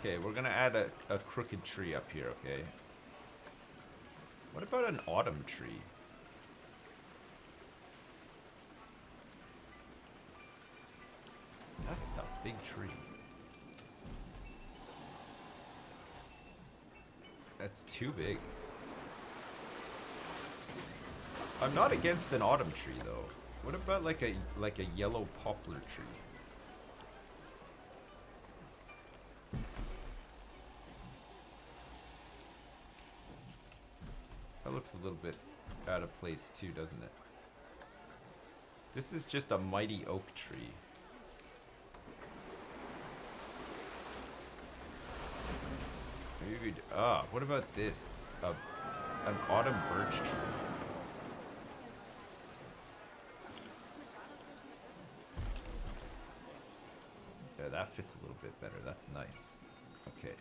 Okay, we're gonna add a crooked tree up here, okay? What about an autumn tree? That's a big tree. That's too big. I'm not against an autumn tree though. What about like a yellow poplar tree? That looks a little bit out of place too, doesn't it? This is just a mighty oak tree. Maybe what about this? An autumn birch tree. Yeah, that fits a little bit better. That's nice. Okay.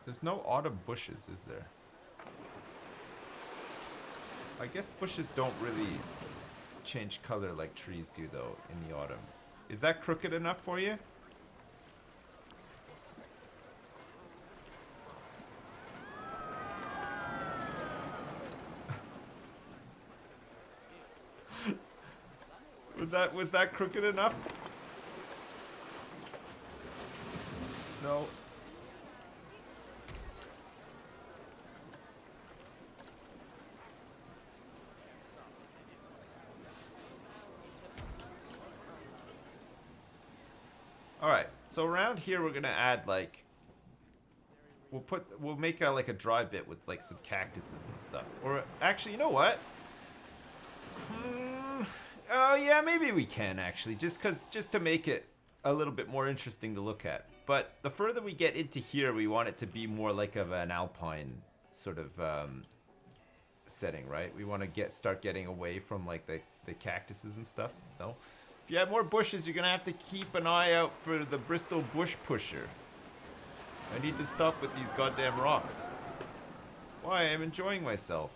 There's no autumn bushes, is there? I guess bushes don't really change color like trees do, though, in the autumn. Is that crooked enough for you? Was that crooked enough? No. Alright, so around here we're gonna add like we'll make like a dry bit with like some cactuses and stuff. Or actually, you know what? Oh yeah, maybe we can actually, just to make it a little bit more interesting to look at. But the further we get into here, we want it to be more like of an alpine sort of setting, right? We want to start getting away from like the cactuses and stuff. No? If you have more bushes, you're gonna have to keep an eye out for the Bristol bush pusher. I need to stop with these goddamn rocks. Why? I'm enjoying myself.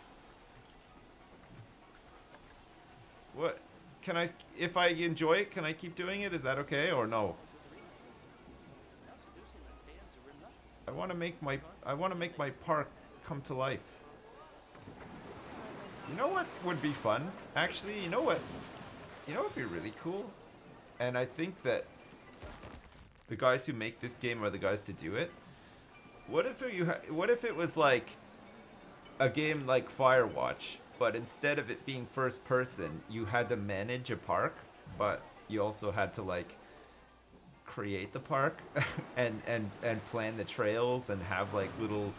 What? Can I, if I enjoy it, can I keep doing it? Is that okay or no? I want to make my park come to life. You know what would be fun? Actually, you know what would be really cool? And I think that the guys who make this game are the guys to do it. What if it was like a game like Firewatch, but instead of it being first person, you had to manage a park, but you also had to like create the park and plan the trails and have like little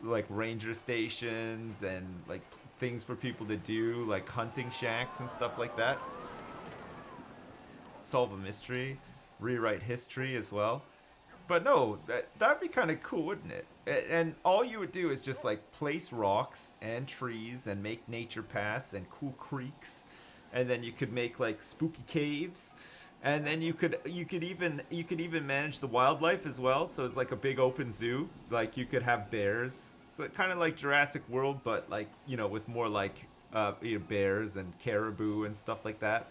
like ranger stations and like things for people to do, like hunting shacks and stuff like that. Solve a mystery, rewrite history as well. But no, that'd be kind of cool, wouldn't it? And all you would do is just like place rocks and trees and make nature paths and cool creeks, and then you could make like spooky caves, and then you could even manage the wildlife as well. So it's like a big open zoo. Like you could have bears, so kind of like Jurassic World, but like with more like bears and caribou and stuff like that.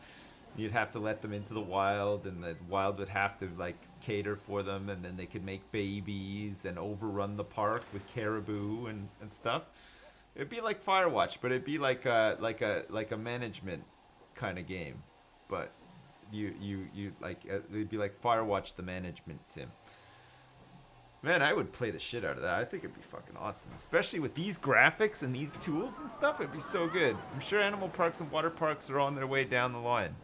You'd have to let them into the wild, and the wild would have to like cater for them, and then they could make babies and overrun the park with caribou and stuff. It'd be like Firewatch, but it'd be like a management kind of game. But you like it'd be like Firewatch the management sim. Man, I would play the shit out of that. I think it'd be fucking awesome, especially with these graphics and these tools and stuff. It'd be so good. I'm sure animal parks and water parks are on their way down the line.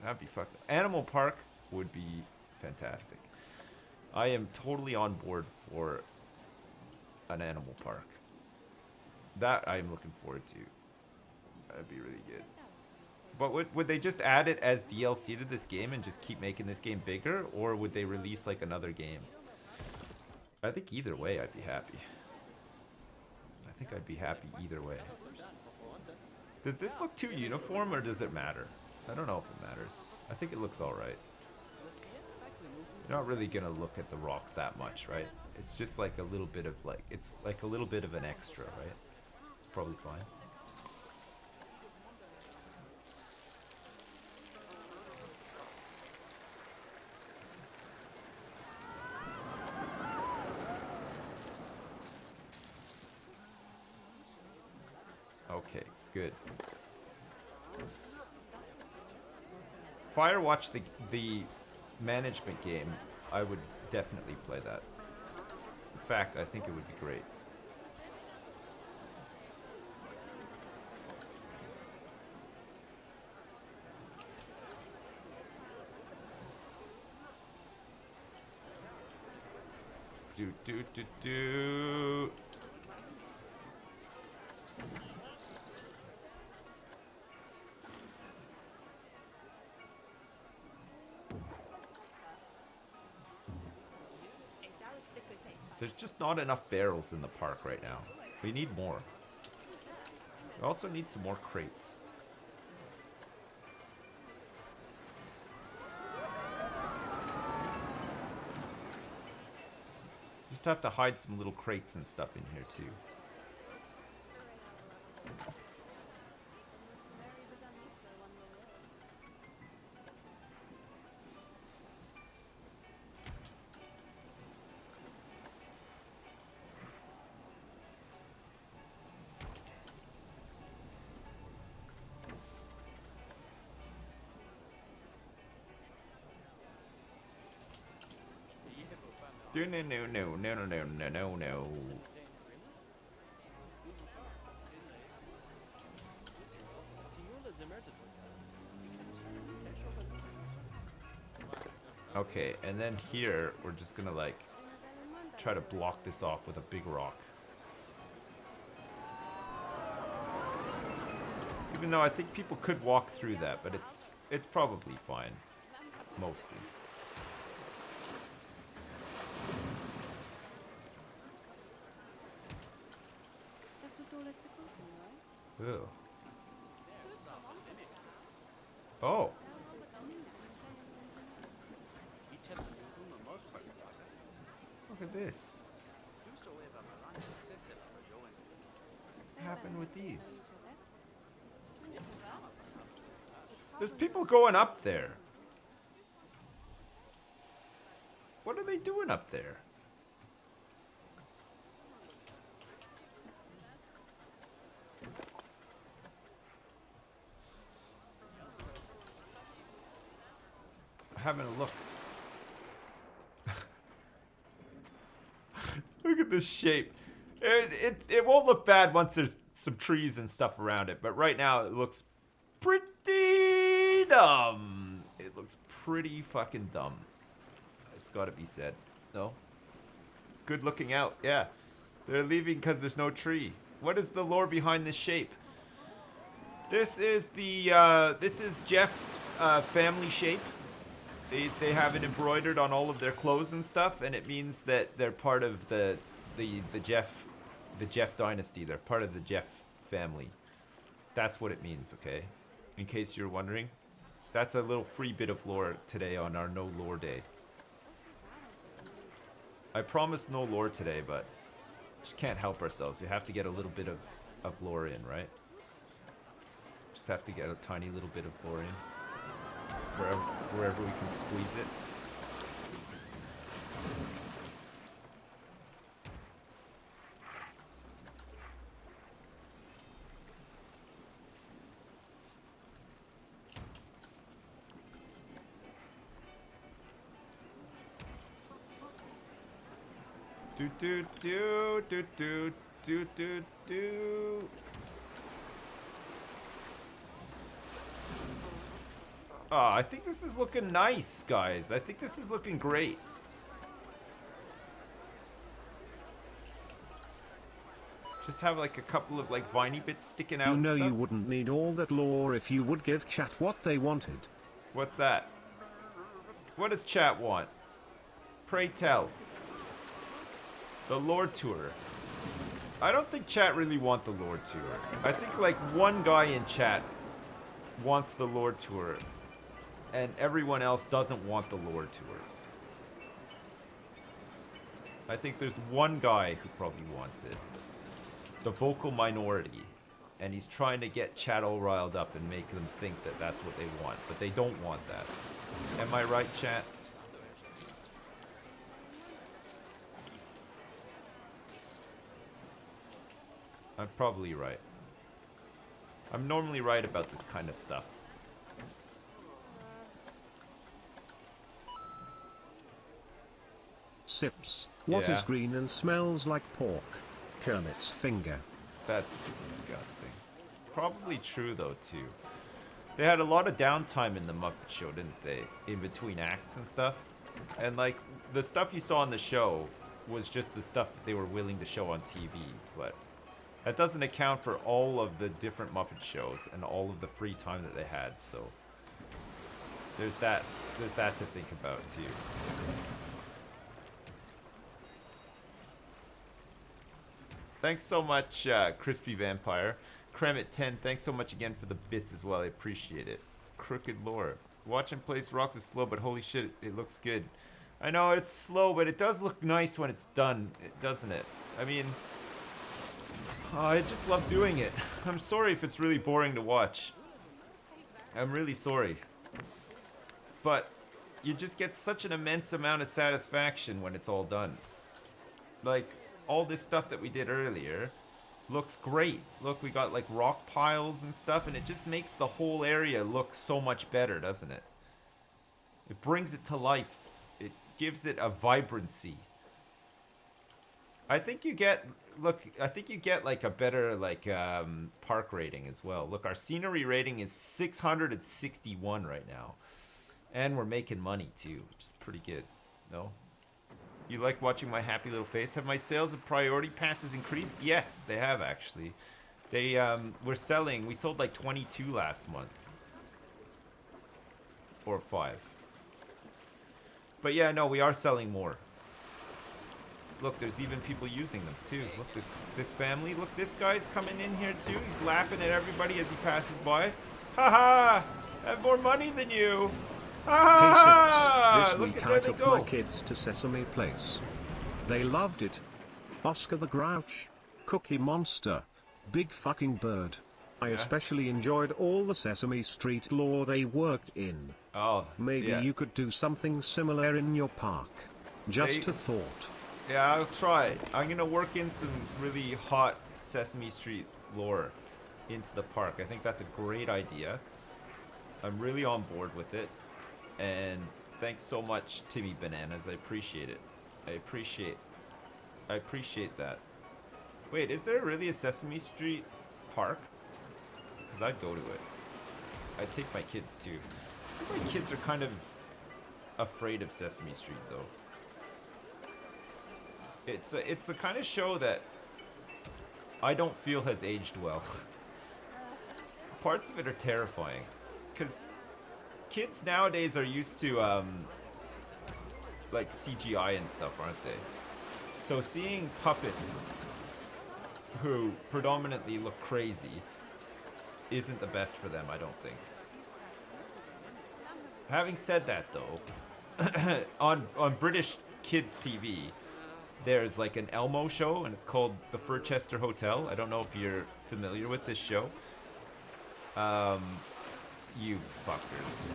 That'd be fucking. Animal Park would be fantastic. I am totally on board for an animal park. That I am looking forward to. That'd be really good. But would they just add it as DLC to this game and just keep making this game bigger, or would they release like another game? I think either way I'd be happy. I think I'd be happy either way. Does this look too uniform or does it matter? I don't know if it matters. I think it looks alright. You're not really gonna look at the rocks that much, right? It's just like a little bit of like, it's like a little bit of an extra, right? It's probably fine. Okay, good. Firewatch the management game, I would definitely play that. In fact, I think it would be great. Do. There's just not enough barrels in the park right now. We need more. We also need some more crates. Just have to hide some little crates and stuff in here too. No. Okay, and then here, we're just gonna like try to block this off with a big rock. Even though I think people could walk through that, but it's probably fine. Mostly. Ew. Oh. Look at this. What happened with these? There's people going up there. What are they doing up there? Having a look. Look at this shape. It won't look bad once there's some trees and stuff around it, but right now it looks pretty dumb. It looks pretty fucking dumb. It's got to be said. No? Good looking out. Yeah. They're leaving because there's no tree. What is the lore behind this shape? This is Jeff's family shape. They have it embroidered on all of their clothes and stuff, and it means that they're part of the Jeff dynasty. They're part of the Jeff family. That's what it means, okay? In case you're wondering. That's a little free bit of lore today on our no lore day. I promised no lore today, but just can't help ourselves. We have to get a little bit of lore in, right? Just have to get a tiny little bit of lore in. Wherever we can squeeze it. Do. I think this is looking nice, guys. I think this is looking great. Just have like a couple of like viney bits sticking out. You know, and stuff. you wouldn't need all that lore if you would give chat what they wanted. What's that? What does chat want? Pray tell. The lore tour. I don't think chat really want the lore tour. I think like one guy in chat wants the lore tour and everyone else doesn't want the lore tour. I think there's one guy who probably wants it. The vocal minority. And he's trying to get chat all riled up and make them think that that's what they want. But they don't want that. Am I right, chat? I'm probably right. I'm normally right about this kind of stuff. Sips. What is green and smells like pork? Kermit's finger. That's disgusting. Probably true, though, too. They had a lot of downtime in the Muppet Show, didn't they? In between acts and stuff. And, like, the stuff you saw on the show was just the stuff that they were willing to show on TV. But that doesn't account for all of the different Muppet shows and all of the free time that they had, so there's that to think about, too. Thanks so much, Crispy Vampire. Kremit10, thanks so much again for the bits as well. I appreciate it. Crooked Lore. Watching Place Rocks is slow, but holy shit, it looks good. I know it's slow, but it does look nice when it's done, doesn't it? I mean, I just love doing it. I'm sorry if it's really boring to watch. I'm really sorry. But you just get such an immense amount of satisfaction when it's all done. Like, all this stuff that we did earlier looks great. Look, we got like rock piles and stuff, and it just makes the whole area look so much better, doesn't it? It brings it to life. It gives it a vibrancy. I think you get, look, I think you get like a better like park rating as well. Look, our scenery rating is 661 right now. And we're making money too, which is pretty good. No? You like watching my happy little face? Have my sales of priority passes increased? Yes, they have actually. They we're selling, we sold like 22 last month. Or 5. But yeah, no, we are selling more. Look, there's even people using them too. Look, this family. Look, this guy's coming in here too. He's laughing at everybody as he passes by. Ha ha! I have more money than you. Ha! Hey, Sips, this Look week at, I there took they go. my kids to Sesame Place. They loved it. Oscar the Grouch, Cookie Monster, Big Fucking Bird. I especially enjoyed all the Sesame Street lore they worked in. Oh, maybe you could do something similar in your park. Just a thought. Yeah, I'll try. I'm gonna work in some really hot Sesame Street lore into the park. I think that's a great idea. I'm really on board with it. And thanks so much, Timmy Bananas. I appreciate it. I appreciate that. Wait, is there really a Sesame Street park? Because I'd go to it. I'd take my kids too. I think my kids are kind of afraid of Sesame Street though. It's the kind of show that I don't feel has aged well. Parts of it are terrifying. Because kids nowadays are used to like CGI and stuff, aren't they? So seeing puppets who predominantly look crazy isn't the best for them, I don't think. Having said that though, on British kids TV, there's like an Elmo show and it's called The Furchester Hotel. I don't know if you're familiar with this show. You fuckers.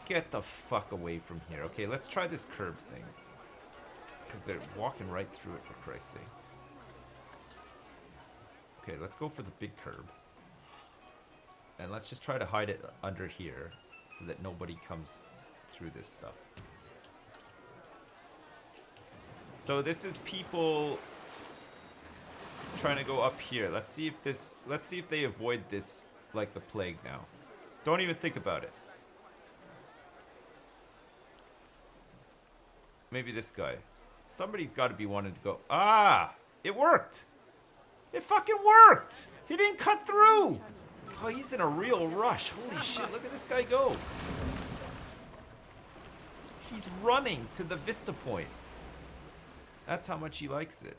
Get the fuck away from here. Okay, let's try this curb thing. Because they're walking right through it, for Christ's sake. Okay, let's go for the big curb. And let's just try to hide it under here so that nobody comes through this stuff. So this is people trying to go up here. Let's see if they avoid this like the plague now. Don't even think about it. Maybe this guy. Somebody's got to be wanting to go. Ah! It worked! It fucking worked! He didn't cut through! Oh, he's in a real rush. Holy shit, look at this guy go. He's running to the Vista Point. That's how much he likes it.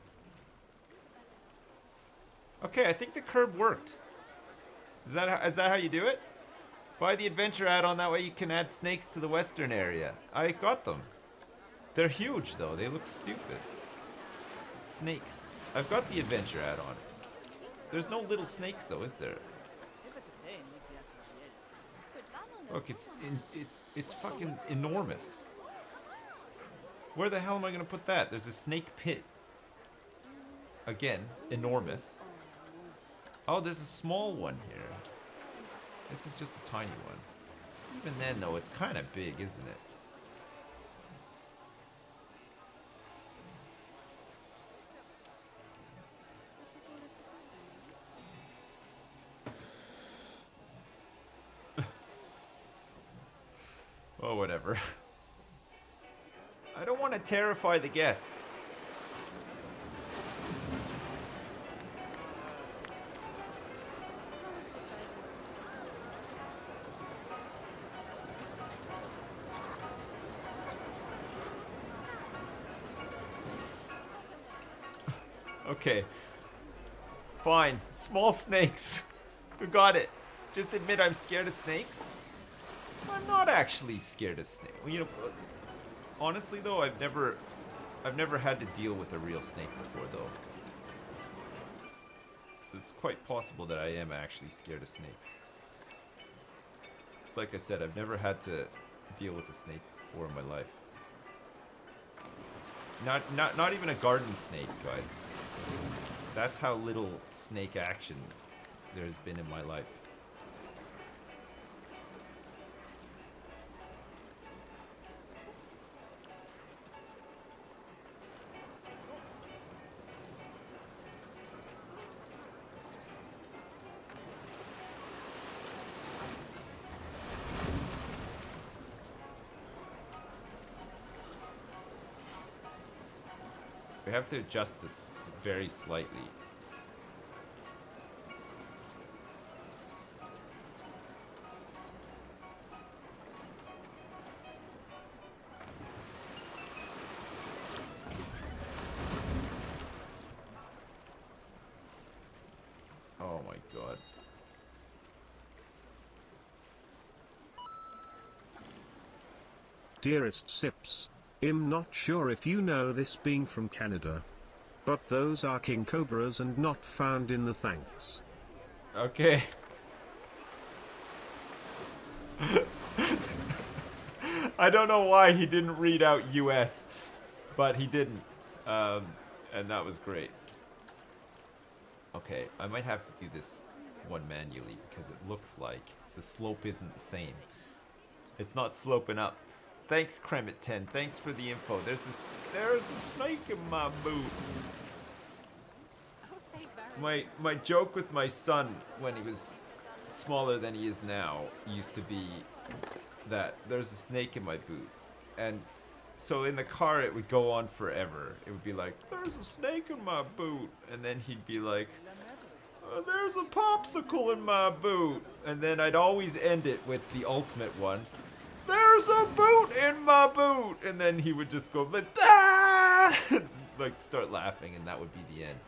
Okay, I think the curb worked. Is that how you do it? Buy the adventure add-on, that way you can add snakes to the western area. I got them. They're huge though, they look stupid. Snakes. I've got the adventure add-on. There's no little snakes though, is there? Look, it's fucking enormous. Where the hell am I gonna put that? There's a snake pit. Again, enormous. Oh, there's a small one here. This is just a tiny one. Even then, though, it's kind of big, isn't it? Oh, whatever. I don't want to terrify the guests. Okay. Fine. Small snakes. Who got it? Just admit I'm scared of snakes? I'm not actually scared of snakes. You know, honestly though, I've never had to deal with a real snake before though. It's quite possible that I am actually scared of snakes. It's like I said, I've never had to deal with a snake before in my life. Not even a garden snake, guys. That's how little snake action there's been in my life. We have to adjust this very slightly. Oh my god. Dearest Sips, I'm not sure if you know this being from Canada, but those are king cobras and not found in the thanks. Okay. I don't know why he didn't read out US, but he didn't. And that was great. Okay, I might have to do this one manually because it looks like the slope isn't the same. It's not sloping up. Thanks, Kremit10. Thanks for the info. There's a snake in my boot. My joke with my son when he was smaller than he is now used to be that there's a snake in my boot. And so in the car it would go on forever. It would be like, there's a snake in my boot. And then he'd be like, there's a popsicle in my boot. And then I'd always end it with the ultimate one. There's a boot in my boot! And then he would just go, like, ah! Like, start laughing, and that would be the end.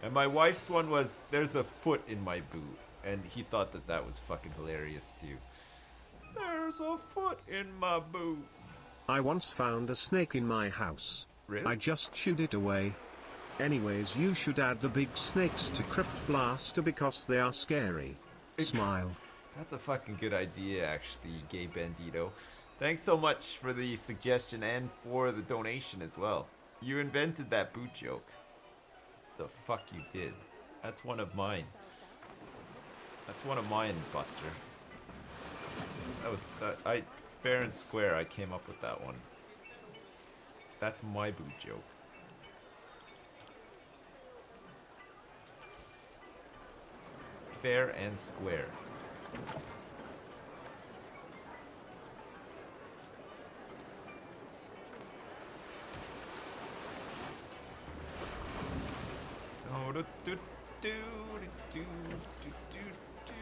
And my wife's one was, there's a foot in my boot. And he thought that that was fucking hilarious, too. There's a foot in my boot. I once found a snake in my house. Really? I just shooed it away. Anyways, you should add the big snakes to Crypt Blaster because they are scary. Smile. That's a fucking good idea, actually, Gay Bandito. Thanks so much for the suggestion and for the donation as well. You invented that boot joke. The fuck you did. That's one of mine. That's one of mine, Buster. That was fair and square. I came up with that one. That's my boot joke. Fair and square. Oh, do do do do do do do.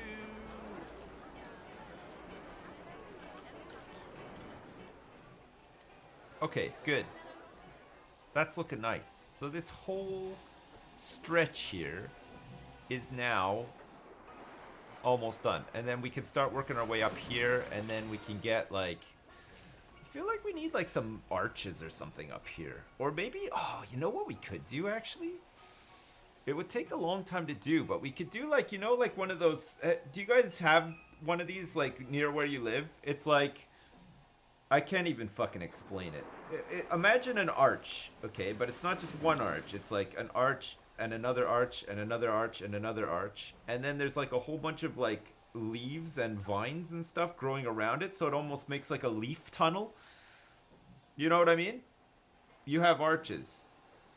Okay, good. That's looking nice. So this whole stretch here is now almost done. And then we can start working our way up here, and then we can get like, I feel like we need like some arches or something up here. Or maybe, oh, you know what we could do actually? It would take a long time to do, but we could do like, you know, like one of those, do you guys have one of these like near where you live? It's like, I can't even fucking explain it. Imagine an arch, okay, but it's not just one arch. It's like an arch and another arch and another arch and another arch. And then there's like a whole bunch of like leaves and vines and stuff growing around it, so it almost makes like a leaf tunnel. You know what I mean? You have arches.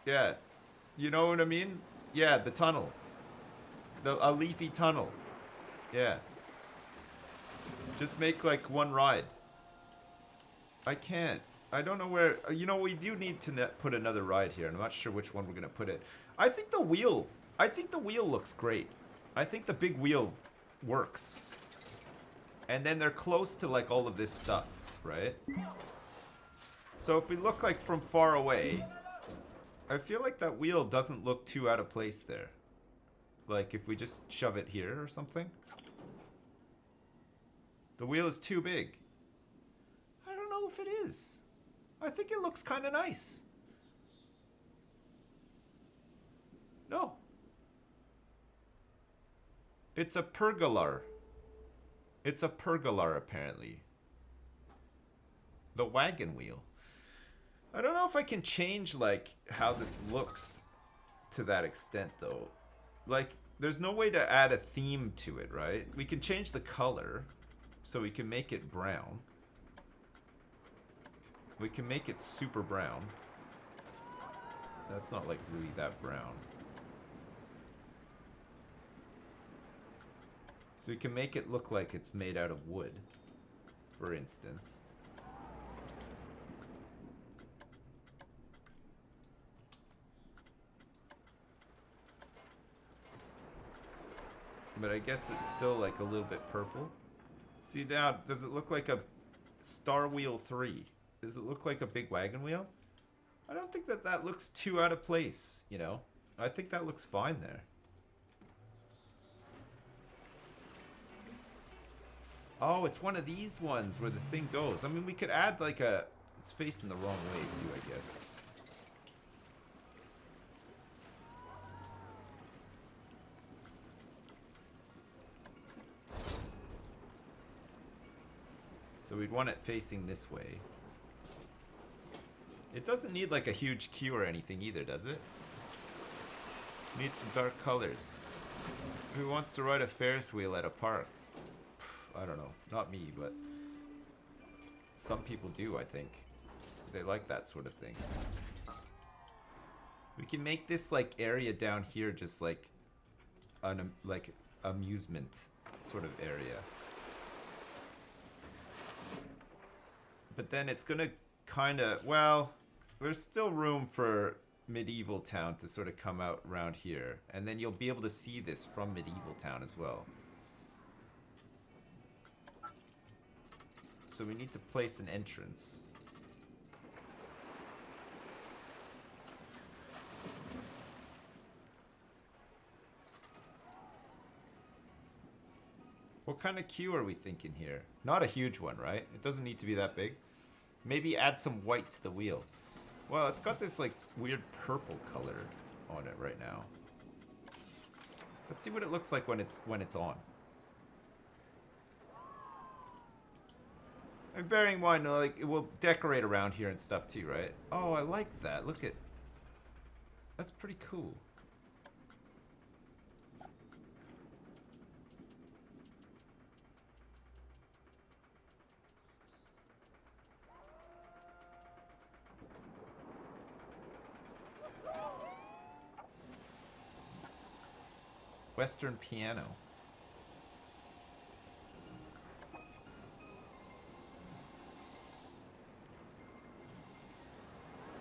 Yeah. You know what I mean? Yeah, the tunnel. A leafy tunnel. Yeah. Just make like one ride. I can't. I don't know where. You know, we do need to put another ride here. I'm not sure which one we're gonna put it. I think the wheel. I think the wheel looks great. I think the big wheel works. And then they're close to like all of this stuff, right? So if we look like from far away, I feel like that wheel doesn't look too out of place there. Like if we just shove it here or something. The wheel is too big. I don't know if it is. I think it looks kind of nice. No. It's a pergola. It's a pergola apparently. The wagon wheel. I don't know if I can change like how this looks to that extent though. Like there's no way to add a theme to it, right? We can change the color so we can make it brown. We can make it super brown. That's not like really that brown. So we can make it look like it's made out of wood, for instance. But I guess it's still like a little bit purple. See now, does it look like a Star Wheel 3? Does it look like a big wagon wheel? I don't think that that looks too out of place, you know? I think that looks fine there. Oh, it's one of these ones where the thing goes. I mean, we could add like a... It's facing the wrong way too, I guess. So we'd want it facing this way. It doesn't need like a huge queue or anything either, does it? Needs some dark colors. Who wants to ride a Ferris wheel at a park? I don't know. Not me, but some people do, I think. They like that sort of thing. We can make this like area down here just like an like amusement sort of area. But then it's gonna kind of, well, there's still room for Medieval Town to sort of come out around here. And then you'll be able to see this from Medieval Town as well. So we need to place an entrance. What kind of queue are we thinking here? Not a huge one, right? It doesn't need to be that big. Maybe add some white to the wheel. Well, it's got this like weird purple color on it right now. Let's see what it looks like when it's on. And bearing in mind, like it will decorate around here and stuff too, right? Oh, I like that. Look at. That's pretty cool. Western piano.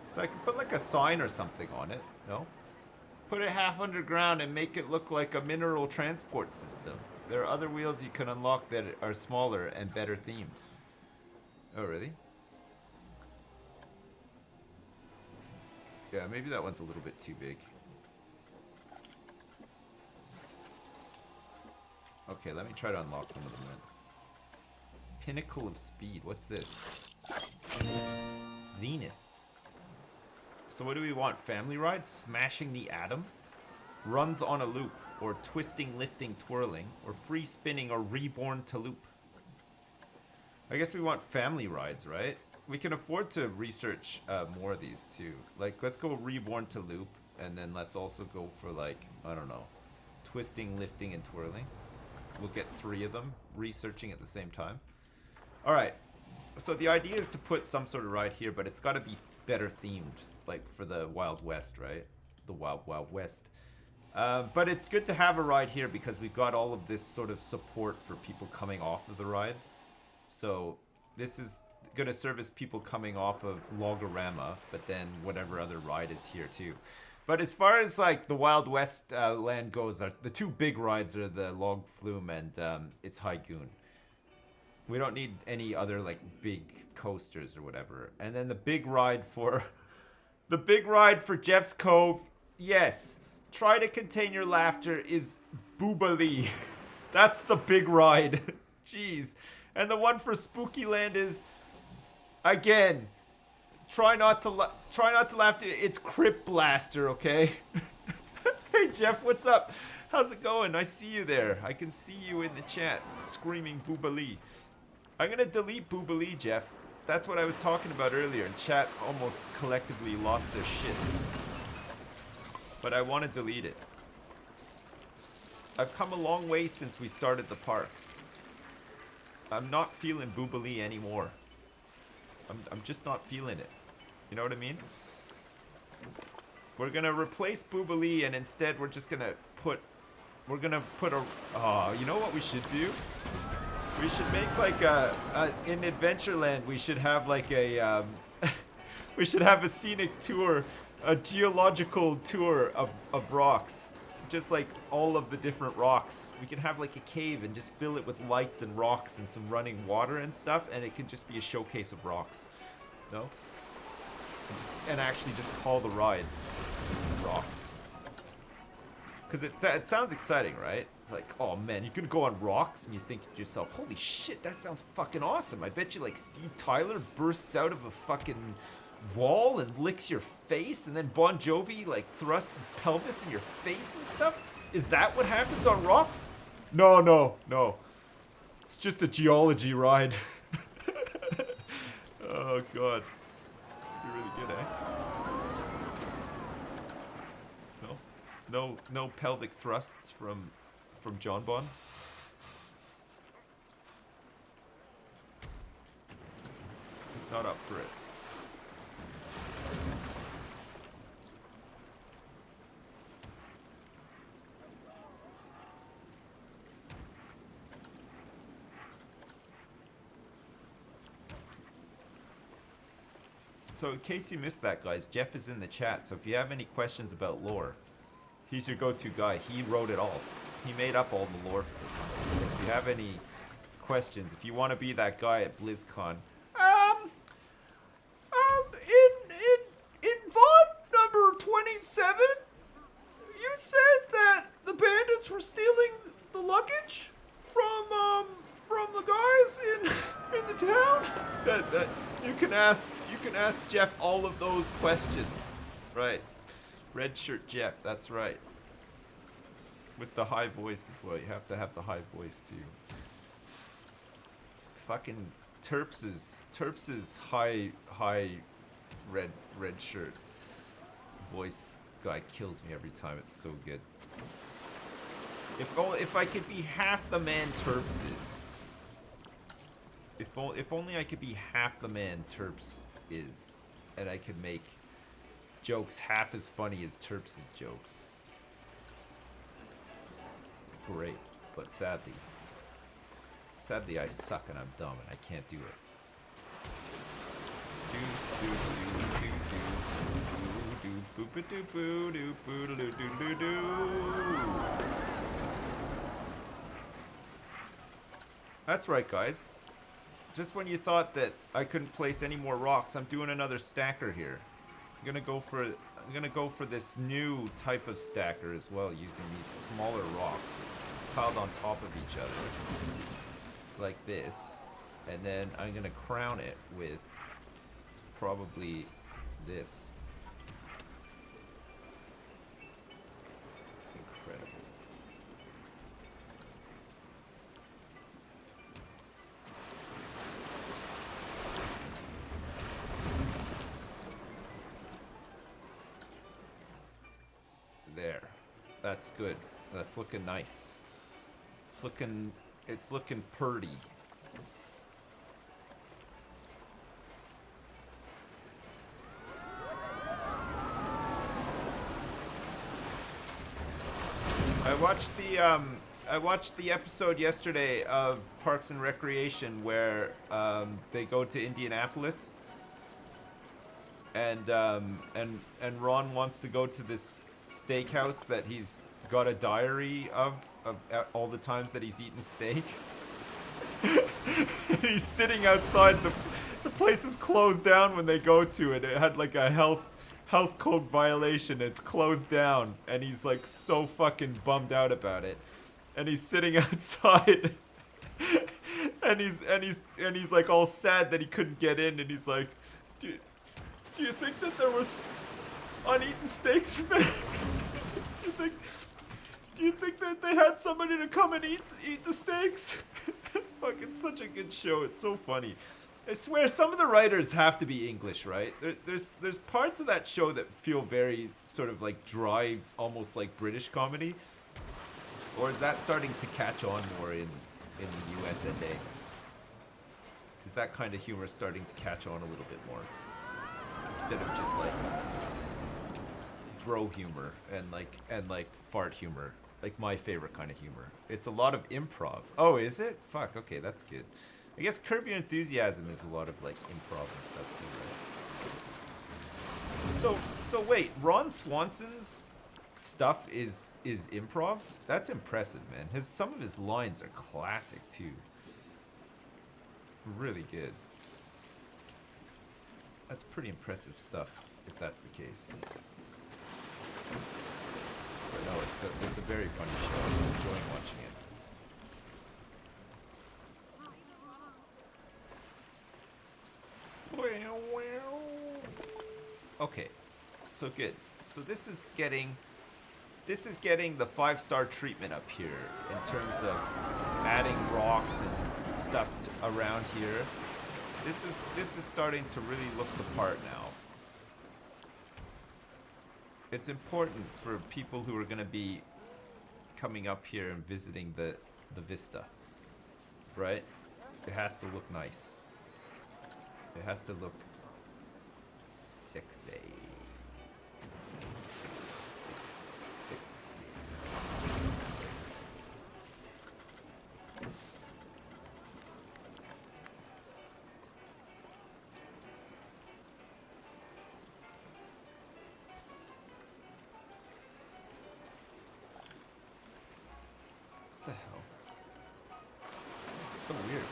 So I could put like a sign or something on it, no? Put it half underground and make it look like a mineral transport system. There are other wheels you can unlock that are smaller and better themed. Oh, really? Yeah, maybe that one's a little bit too big. Okay, let me try to unlock some of them then. Pinnacle of Speed. What's this? Zenith. So what do we want? Family Ride? Smashing the Atom? Runs on a loop, or twisting, lifting, twirling, or free spinning, or reborn to loop. I guess we want family rides, right? We can afford to research more of these too. Like, let's go reborn to loop, and then let's also go for like, I don't know, twisting, lifting, and twirling. We'll get 3 of them, researching at the same time. Alright, so the idea is to put some sort of ride here, but it's got to be better themed, like for the Wild West, right? The Wild Wild West. But it's good to have a ride here because we've got all of this sort of support for people coming off of the ride. So this is going to service people coming off of Logorama, but then whatever other ride is here too. But as far as like the Wild West land goes, the 2 big rides are the Log Flume and it's Haigoon. We don't need any other like big coasters or whatever. And then the big ride for Jeff's Cove, yes. Try to contain your laughter is Boobalee. That's the big ride. Jeez. And the one for Spooky Land is, again, try not to laugh. It's Crypt Blaster, okay? Hey Jeff, what's up? How's it going? I see you there. I can see you in the chat screaming Boobalee. I'm gonna delete Boobalee, Jeff. That's what I was talking about earlier, and chat almost collectively lost their shit. But I want to delete it. I've come a long way since we started the park. I'm not feeling Boobalee anymore. I'm just not feeling it. You know what I mean? We're gonna replace Boobalee, and instead we're just gonna put. We're gonna put a. Oh, you know what we should do? We should make like in Adventureland. We should have like a. We should have a scenic tour. A geological tour of rocks. Just like all of the different rocks. We can have like a cave and just fill it with lights and rocks and some running water and stuff, and it can just be a showcase of rocks. No? And actually just call the ride Rocks. Because it sounds exciting, right? It's like, oh man, you can go on rocks, and you think to yourself, holy shit, that sounds fucking awesome. I bet you like Steve Tyler bursts out of a fucking wall and licks your face, and then Bon Jovi like thrusts his pelvis in your face and stuff? Is that what happens on rocks? No. It's just a geology ride. Oh god. You're really good, eh? No pelvic thrusts from John Bon? He's not up for it. So in case you missed that, guys, Jeff is in the chat. So if you have any questions about lore, he's your go-to guy. He wrote it all. He made up all the lore for this place. So if you have any questions, if you want to be that guy at BlizzCon, in VOD number 27, you said that the bandits were stealing the luggage from the guys in the town. That you can ask Jeff all of those questions, right? Red shirt Jeff, that's right. With the high voice as well. You have to have the high voice too. Fucking Terps's high red shirt voice guy kills me every time. It's so good. If I could be half the man Terps is. If only I could be half the man Terps is, and I could make jokes half as funny as Terps' jokes. Great, but sadly I suck and I'm dumb and I can't do it. That's right, guys. Just when you thought that I couldn't place any more rocks, I'm doing another stacker here. I'm gonna go for this new type of stacker as well, using these smaller rocks. piled on top of each other, like this, and then I'm gonna crown it with probably this. Incredible. There. That's good. That's looking nice. It's looking purty. I watched the episode yesterday of Parks and Recreation where they go to Indianapolis, and Ron wants to go to this steakhouse that he's got a diary of all the times that he's eaten steak. He's sitting outside, the place is closed down when they go to it. It had like a health code violation. It's closed down, and he's like so fucking bummed out about it. And he's sitting outside, and he's like all sad that he couldn't get in. And he's like, do you think that there was uneaten steaks in there? Do you think that they had somebody to come and eat the steaks? Fuck, it's such a good show. It's so funny. I swear, some of the writers have to be English, right? There's parts of that show that feel very sort of like dry, almost like British comedy. Or is that starting to catch on more in the USA? Is that kind of humor starting to catch on a little bit more? Instead of just like bro humor and like fart humor. Like my favorite kind of humor. It's a lot of improv. Oh, is it? Fuck, okay, that's good. I guess Curb Your Enthusiasm is a lot of like improv and stuff too, right? So wait, Ron Swanson's stuff is improv? That's impressive, man. Some of his lines are classic too. Really good. That's pretty impressive stuff, if that's the case. But no, it's a very funny show. I'm enjoying watching it. Okay, so good. So this is getting the 5-star treatment up here in terms of adding rocks and stuff around here. This is starting to really look the part now. It's important for people who are going to be coming up here and visiting the vista, right? It has to look nice. It has to look sexy. Sexy. What the hell? It's so weird.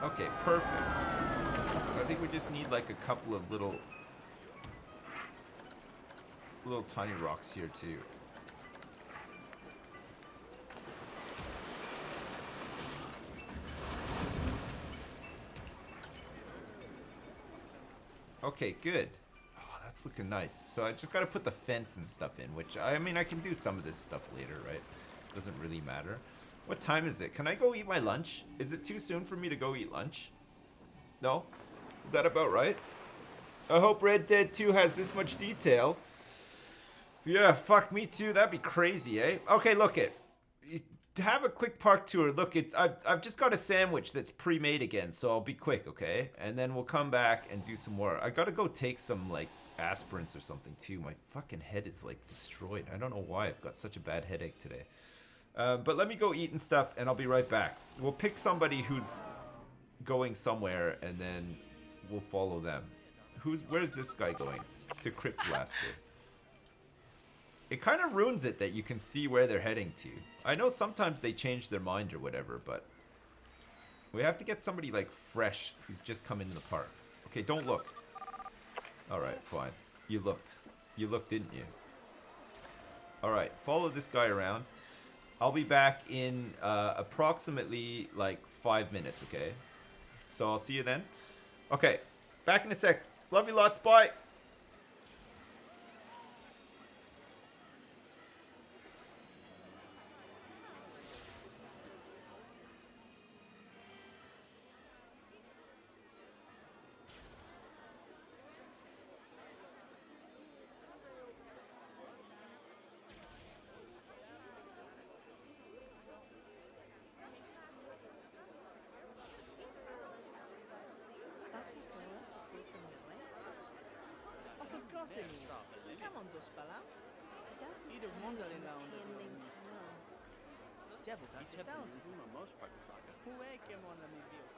Okay, perfect. I think we just need like a couple of little tiny rocks here too. Okay, good. Oh, that's looking nice. So I just gotta put the fence and stuff in, which, I mean, I can do some of this stuff later, right? Doesn't really matter. What time is it? Can I go eat my lunch? Is it too soon for me to go eat lunch? No? Is that about right? I hope Red Dead 2 has this much detail. Yeah, fuck me too. That'd be crazy, eh? Okay, look it. Have a quick park tour. Look, I've just got a sandwich that's pre-made again, so I'll be quick, okay? And then we'll come back and do some more. I gotta go take some like aspirins or something too. My fucking head is like destroyed. I don't know why I've got such a bad headache today. But let me go eat and stuff, and I'll be right back. We'll pick somebody who's going somewhere, and then we'll follow them. Where's this guy going? To Crypt Blaster. It kind of ruins it that you can see where they're heading to. I know sometimes they change their mind or whatever, but we have to get somebody like fresh who's just come into the park. Okay, don't look. Alright, fine. You looked. You looked, didn't you? Alright, follow this guy around. I'll be back in approximately like 5 minutes, okay? So I'll see you then. Okay, back in a sec. Love you lots, bye! Come on, Zospala. You don't want to down the devil got the thousand. Most part of the saga. Who came on the views?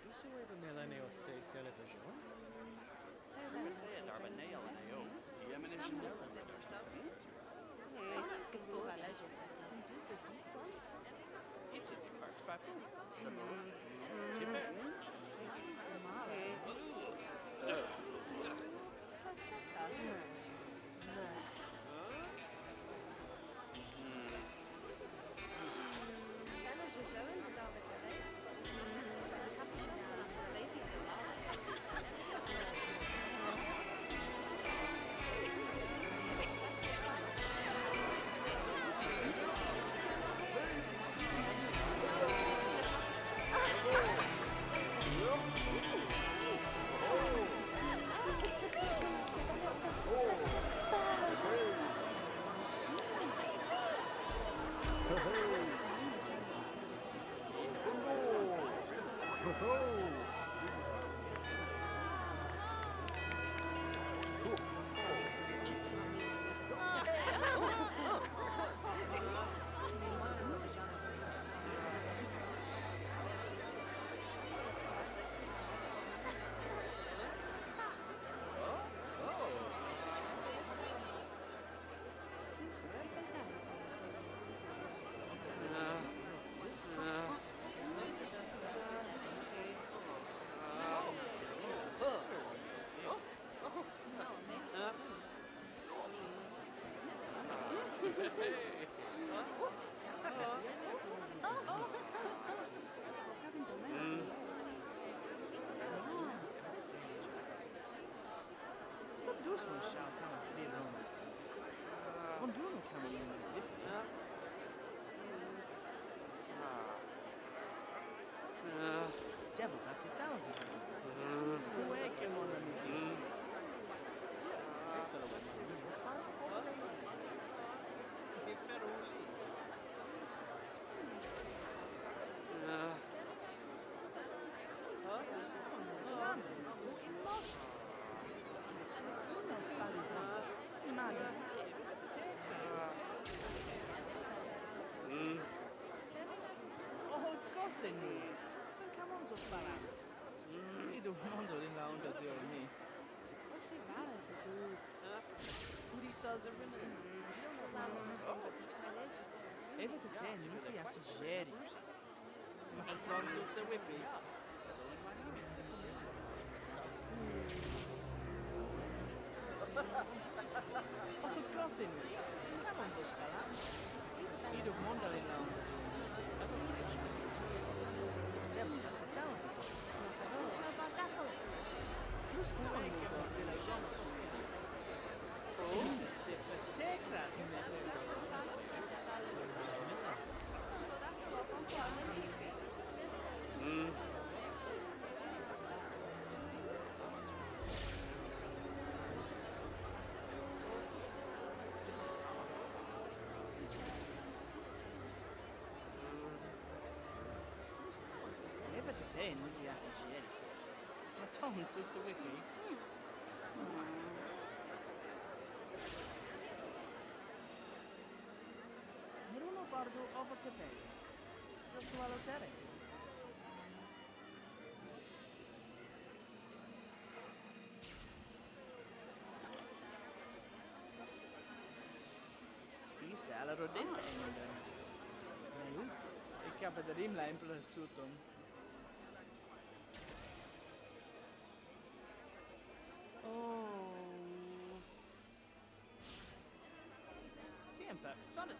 Du så även mellan oss i television? Jag säger där med nail and AO. The ammunition never It is in parts by some devil got the thousand. Who came on the views? Come on, Zospala. You don't want to down the me. Who sells a ribbon? Even to 10, you feel as a jerry. Don't soup the whippy. Oh, cousin. Come on, Zospala. You don't want to down Ten, yes, shit. My tongue soups a wiki. Bruno Bardo over Quebec. Just swallow Terry. Die salad or this end. Ik heb het rimlijn plus zoetom.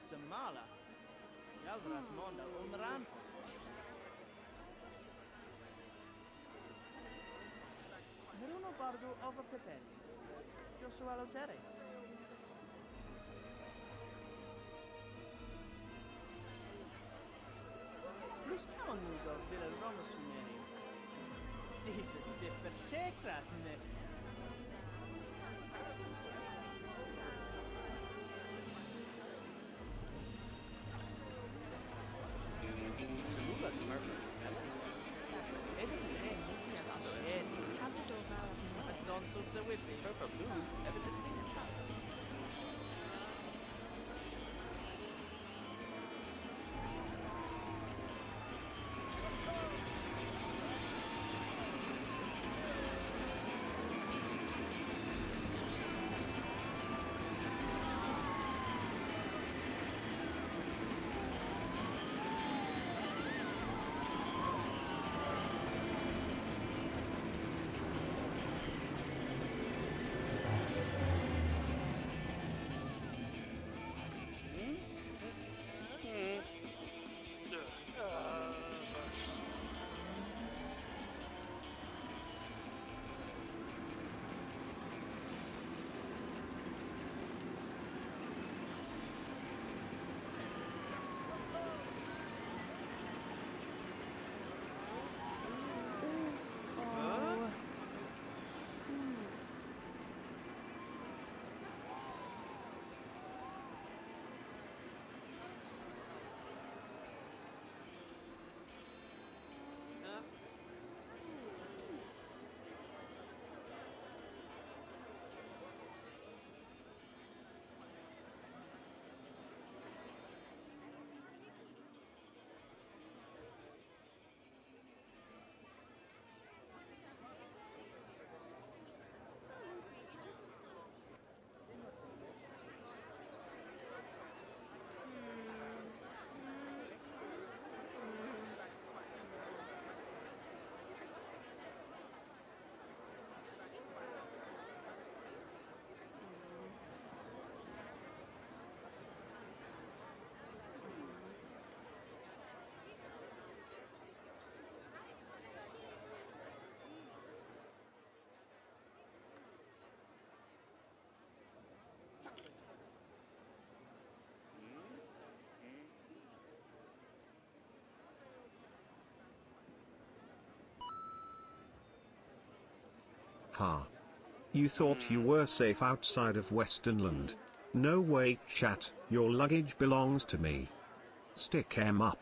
Samala. Galvras Monda Unran. Bruno Bardo over Tepelli. Joshua Lotere. Plus kan man nu så vill Ramos Sumeri. Det är så supertekras med. Tululas murder. Evidently, he's shit. But Don Subs a whippy. Turf are blue, evidently in shots. Ha. You thought you were safe outside of Westernland. No way, chat, your luggage belongs to me. Stick 'em up.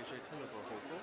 j'ai tellement hopeful.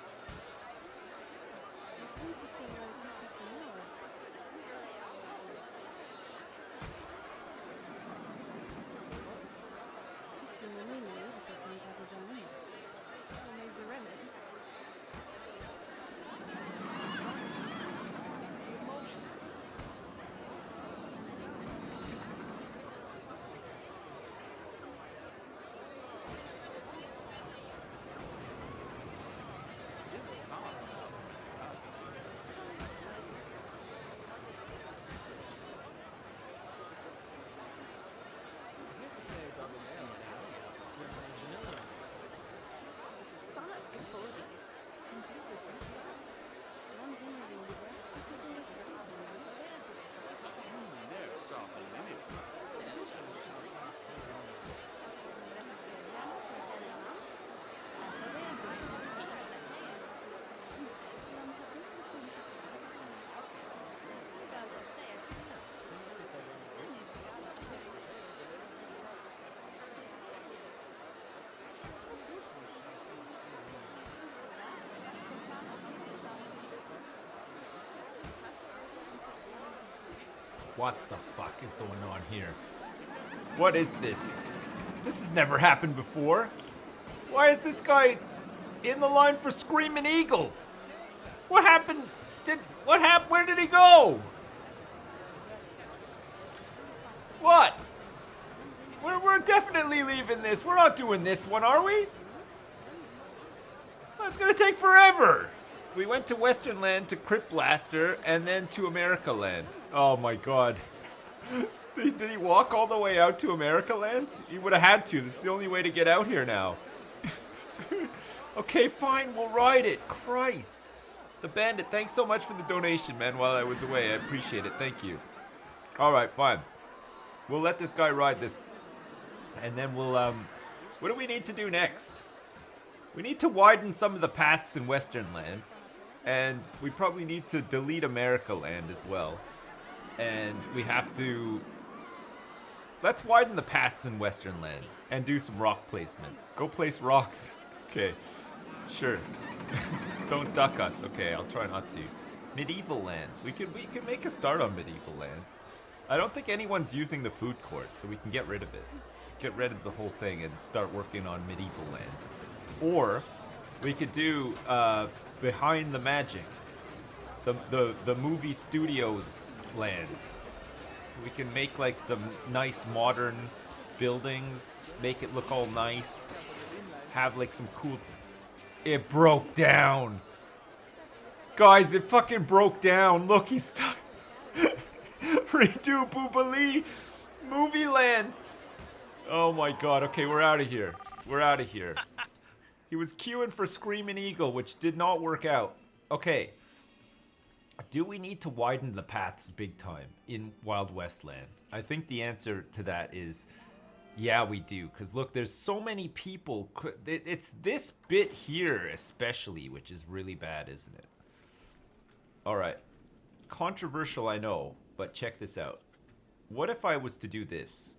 What the fuck is going on here? What is this? This has never happened before. Why is this guy in the line for Screaming Eagle? What happened? Where did he go? What? We're definitely leaving this. We're not doing this one, are we? That's gonna take forever. We went to Western Land to Crypt Blaster and then to America Land. Oh my god. Did he walk all the way out to America Land? He would have had to. That's the only way to get out here now. Okay, fine. We'll ride it. Christ. The Bandit, thanks so much for the donation, man, while I was away. I appreciate it. Thank you. Alright, fine. We'll let this guy ride this. And then we'll, what do we need to do next? We need to widen some of the paths in Western Land. And we probably need to delete America Land as well. And we have to... Let's widen the paths in Western Land. And do some rock placement. Go place rocks. Okay. Sure. Don't duck us. Okay, I'll try not to. Medieval Land. We could make a start on Medieval Land. I don't think anyone's using the food court, so we can get rid of it. Get rid of the whole thing and start working on Medieval Land. Or we could do Behind the Magic, the movie studios land. We can make like some nice modern buildings, make it look all nice, have like some cool... It broke down. Guys, it fucking broke down. Look, he's stuck. Redo Boobalee Movie Land. Oh my god. Okay, we're out of here. We're out of here. He was queuing for Screaming Eagle, which did not work out. Okay. Do we need to widen the paths big time in Wild West Land? I think the answer to that is, yeah, we do. Because look, there's so many people. It's this bit here especially, which is really bad, isn't it? Alright. Controversial, I know, but check this out. What if I was to do this?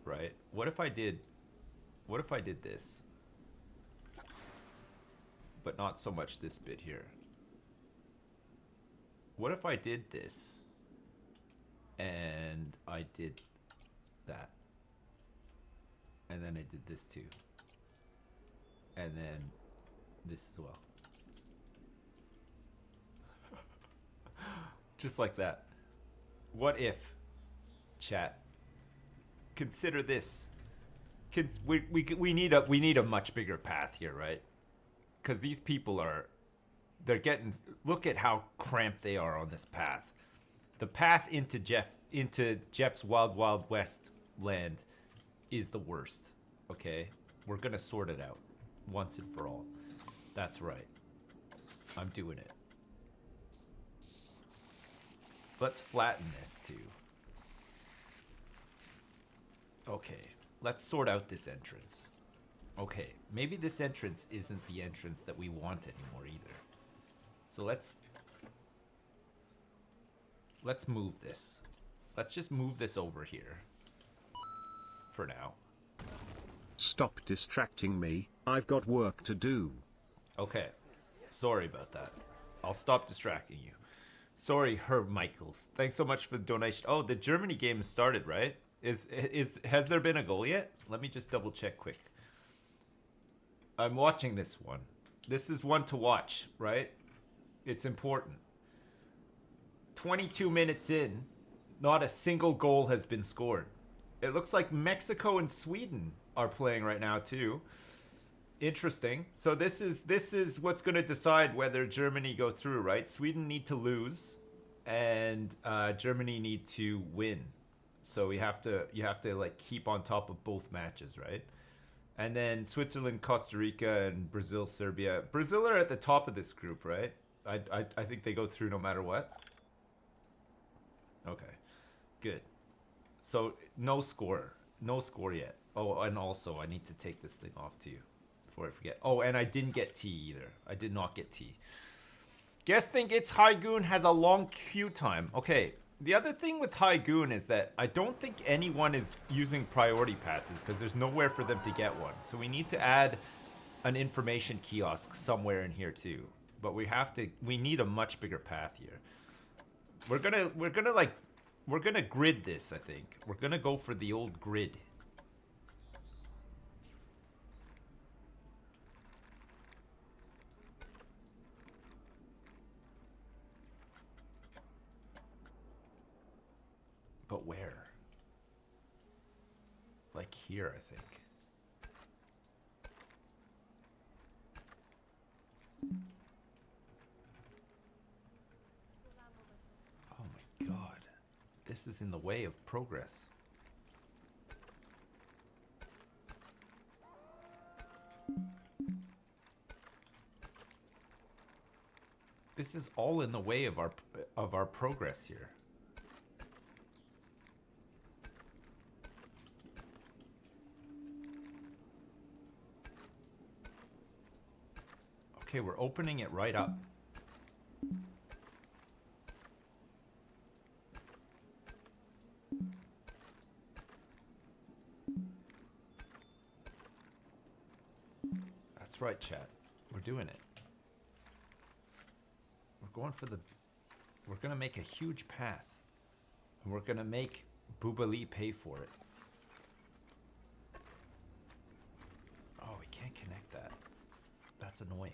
Right? What if I did this? But not so much this bit here. What if I did this and I did that, and then I did this too, and then this as well? Just like that. What if, chat, consider this. We need a much bigger path here, right? Because these people they're getting, look at how cramped they are on this path. The path into Jeff's Wild West Land is the worst. Okay? We're gonna sort it out once and for all. That's right. I'm doing it. Let's flatten this too. Okay, let's sort out this entrance. Okay, maybe this entrance isn't the entrance that we want anymore either. So let's move this. Let's just move this over here. For now. Stop distracting me, I've got work to do. Okay. Sorry about that. I'll stop distracting you. Sorry, Herb Michaels. Thanks so much for the donation. Oh, the Germany game started, right? Has there been a goal yet? Let me just double check quick. I'm watching this one. This is one to watch, right? It's important. 22 minutes in, not a single goal has been scored. It looks like Mexico and Sweden are playing right now too. Interesting. So this is what's going to decide whether Germany go through, right? Sweden need to lose, and Germany need to win. So you have to like keep on top of both matches, right? And then Switzerland, Costa Rica, and Brazil, Serbia. Brazil are at the top of this group, right? I think they go through no matter what. Okay, good. So no score yet. Oh, and also I need to take this thing off too before I forget. Oh, and I didn't get tea either. I did not get tea. Guess think it's High Goon has a long queue time. Okay, the other thing with High Goon is that I don't think anyone is using priority passes because there's nowhere for them to get one. So we need to add an information kiosk somewhere in here too. But we need a much bigger path here. We're gonna grid this, I think. We're gonna go for the old grid. But where? Like here, I think. Oh my god. This is in the way of progress. This is all in the way of our progress here. Okay, we're opening it right up. That's right, chat. We're doing it. We're gonna make a huge path. And we're gonna make Boobali pay for it. Oh, we can't connect that. That's annoying.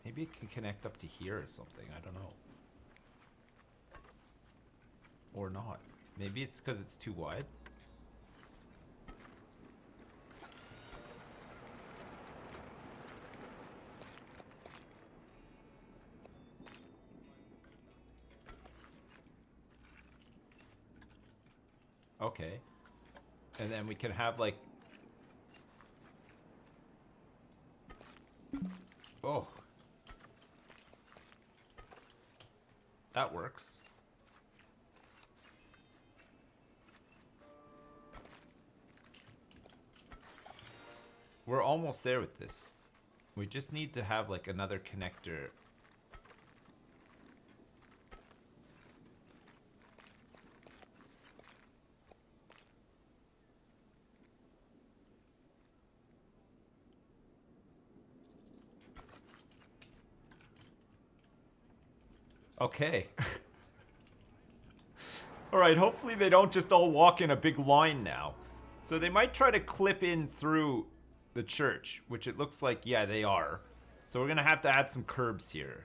Maybe it can connect up to here or something. I don't know. Or not. Maybe it's because it's too wide. Okay. And then we can have like... Oh. That works. We're almost there with this. We just need to have like another connector. Okay. Alright, hopefully they don't just all walk in a big line now. So they might try to clip in through the church, which it looks like, yeah, they are. So we're gonna have to add some curbs here.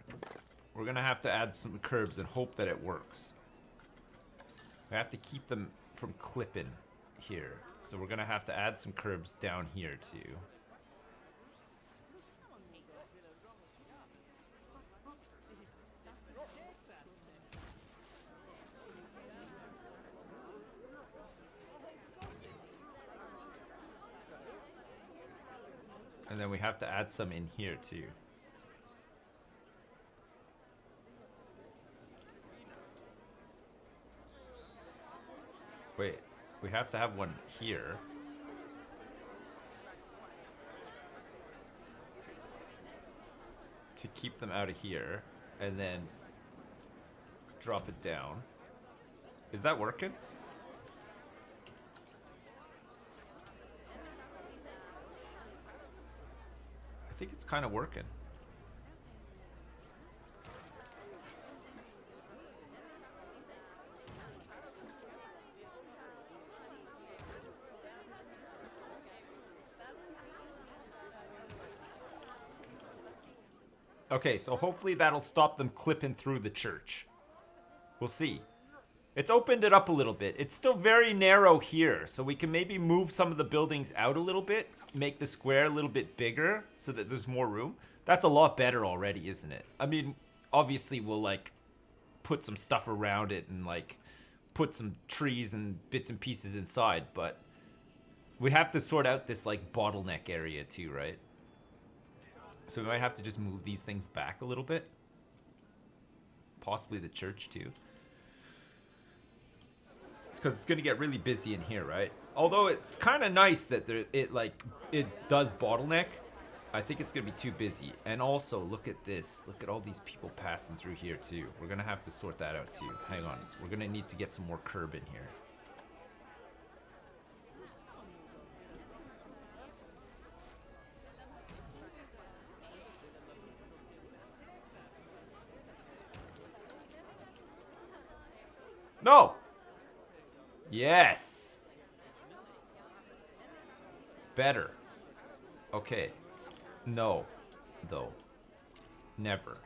We're gonna have to add some curbs and hope that it works. We have to keep them from clipping here. So we're gonna have to add some curbs down here too. And then we have to add some in here too. Wait, we have to have one here. To keep them out of here. And then drop it down. Is that working? I think it's kind of working. Okay, so hopefully that'll stop them clipping through the church. We'll see. It's opened it up a little bit. It's still very narrow here, so we can maybe move some of the buildings out a little bit, make the square a little bit bigger so that there's more room. That's a lot better already, isn't it? I mean, obviously we'll like put some stuff around it and like put some trees and bits and pieces inside, but we have to sort out this like bottleneck area too, right? So we might have to just move these things back a little bit. Possibly the church too. Because it's going to get really busy in here, right? Although it's kind of nice that it does bottleneck. I think it's going to be too busy. And also, look at this. Look at all these people passing through here too. We're going to have to sort that out too. Hang on. We're going to need to get some more curb in here. No! Yes! Better. Okay. No. Though. Never.